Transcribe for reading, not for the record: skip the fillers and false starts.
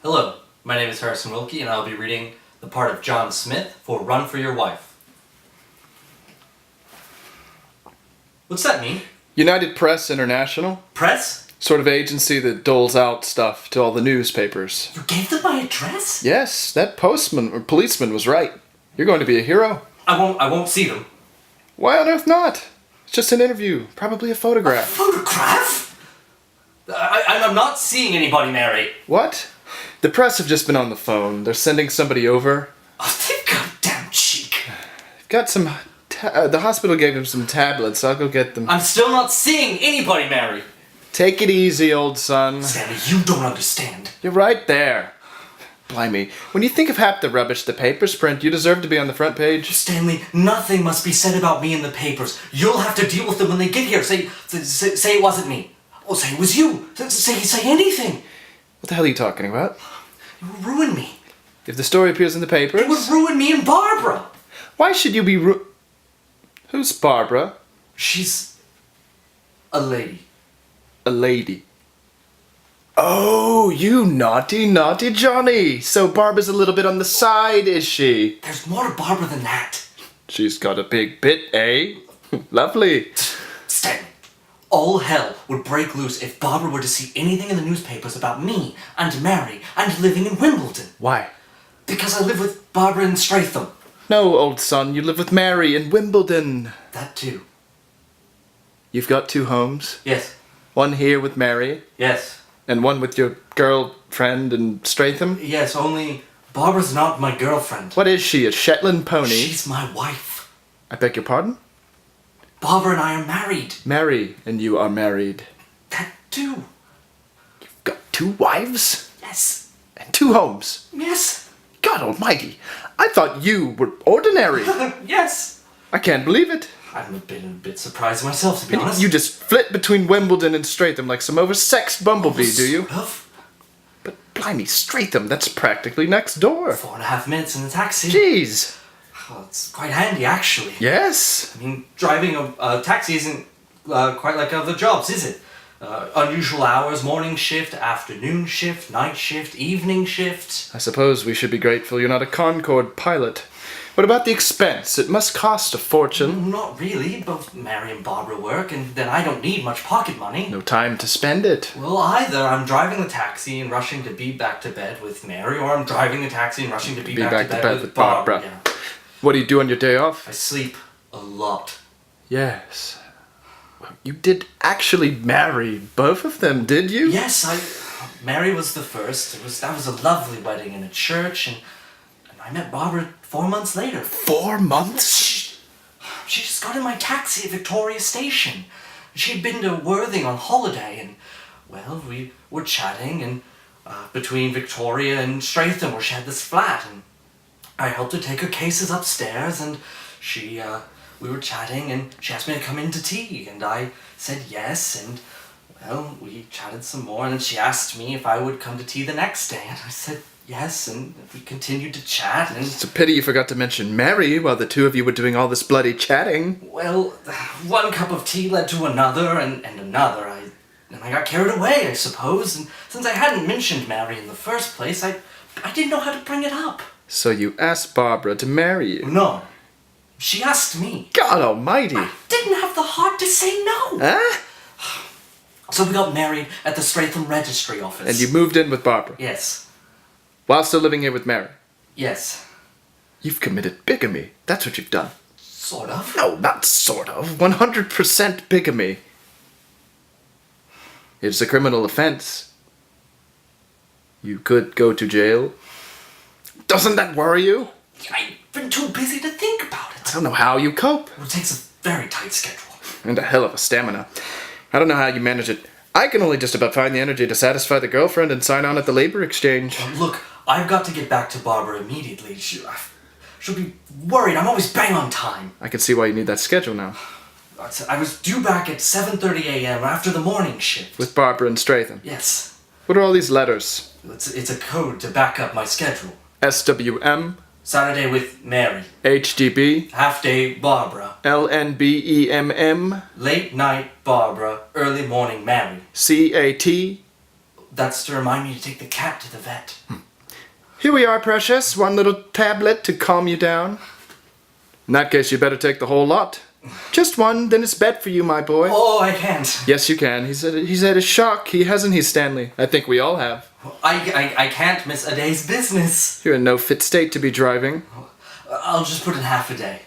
Hello, my name is Harrison Wilkie, and I'll be reading the part of John Smith for Run for Your Wife. What's that mean? United Press International? Press? Sort of agency that doles out stuff to all the newspapers. You gave them my address? Yes, that policeman was right. You're going to be a hero. I won't see them. Why on earth not? It's just an interview, probably a A photograph. photograph? I'm not seeing anybody, Mary. What? The press have just been on the phone. They're sending somebody over. Oh, they've got damn cheek. They've got some... the hospital gave them some tablets. I'll go get them. I'm still not seeing anybody, Mary. Take it easy, old son. Stanley, you don't understand. You're right there. Blimey. When you think of half the rubbish the papers print, you deserve to be on the front page. Stanley, nothing must be said about me in the papers. You'll have to deal with them when they get here. Say it wasn't me. Oh, say it was you. Say anything. What the hell are you talking about? It would ruin me. If the story appears in the papers... It would ruin me and Barbara. Why should you be Who's Barbara? She's a lady. A lady. Oh, you naughty, naughty Johnny. So Barbara's a little bit on the side, is she? There's more to Barbara than that. She's got a big bit, eh? Lovely. Stanley, all hell would break loose if Barbara were to see anything in the newspapers about me and Mary and living in Wimbledon. Why? Because I live with Barbara in Stratham. No, old son, you live with Mary in Wimbledon. That too. You've got 2 homes. Yes. One here with Mary, Yes. and one with your girlfriend in Stratham. Yes, only Barbara's not my girlfriend. What is she, a Shetland pony? She's my wife. I beg your pardon? Barbara and I are married. Mary and you are married. That too. You've got 2 wives? Yes. And 2 homes? Yes. God almighty! I thought you were ordinary. Yes. I can't believe it. I'm a bit surprised myself, to be honest. You just flit between Wimbledon and Stratham like some oversexed bumblebee, do you? Sort of. But blimey, Stratham, that's practically next door. 4.5 minutes in a taxi. Jeez. Oh, it's quite handy, actually. Yes. I mean, driving a taxi isn't quite like other jobs, is it? Unusual hours, morning shift, afternoon shift, night shift, evening shift. I suppose we should be grateful you're not a Concorde pilot. What about the expense? It must cost a fortune. Not really. Both Mary and Barbara work, and then I don't need much pocket money. No time to spend it. Well, either I'm driving the taxi and rushing to be back to bed with Mary, or I'm driving the taxi and rushing to be back to bed with Barbara. Yeah. What do you do on your day off? I sleep a lot. Yes. You did actually marry both of them, did you? Yes, Mary was the first. That was a lovely wedding in a church, and I met Barbara 4 months later. 4 months? She just got in my taxi at Victoria Station. She had been to Worthing on holiday, and, well, we were chatting, and between Victoria and Stratham, where she had this flat, and I helped her take her cases upstairs, and we were chatting, and she asked me to come in to tea, and I said yes, and, well, we chatted some more, and then she asked me if I would come to tea the next day, and I said yes, and we continued to chat, and... It's a pity you forgot to mention Mary while the 2 of you were doing all this bloody chatting. Well, one cup of tea led to another, and another, and I got carried away, I suppose, and since I hadn't mentioned Mary in the first place, I didn't know how to bring it up. So you asked Barbara to marry you? No. She asked me. God almighty! I didn't have the heart to say no. Huh? So we got married at the Stratham Registry Office. And you moved in with Barbara? Yes. While still living here with Mary? Yes. You've committed bigamy. That's what you've done. Sort of. No, not sort of. 100% bigamy. It's a criminal offense. You could go to jail. Doesn't that worry you? I've been too busy to think about I it. don't know how you cope. It takes a very tight schedule. And a hell of a stamina. I don't know how you manage it. I can only just about find the energy to satisfy the girlfriend and sign on at the labor exchange. Look, I've got to get back to Barbara immediately. She'll be worried. I'm always bang on time. I can see why you need that schedule now. I was due back at 7:30 a.m. after the morning shift. With Barbara and Stratham. Yes. What are all these letters? It's a code to back up my schedule. SWM, Saturday with Mary. HDB, Half day Barbara. LNBEMM, Late night Barbara. Early morning Mary. CAT, that's to remind me to take the cat to the vet. Here we are, Precious. One little tablet to calm you down. In that case, you better take the whole lot. Just one, then it's bed for you, my boy. Oh, I can't. Yes, you can. He's had a shock. Hasn't he, Stanley? I think we all have. I can't miss a day's business. You're in no fit state to be driving. I'll just put in half a day.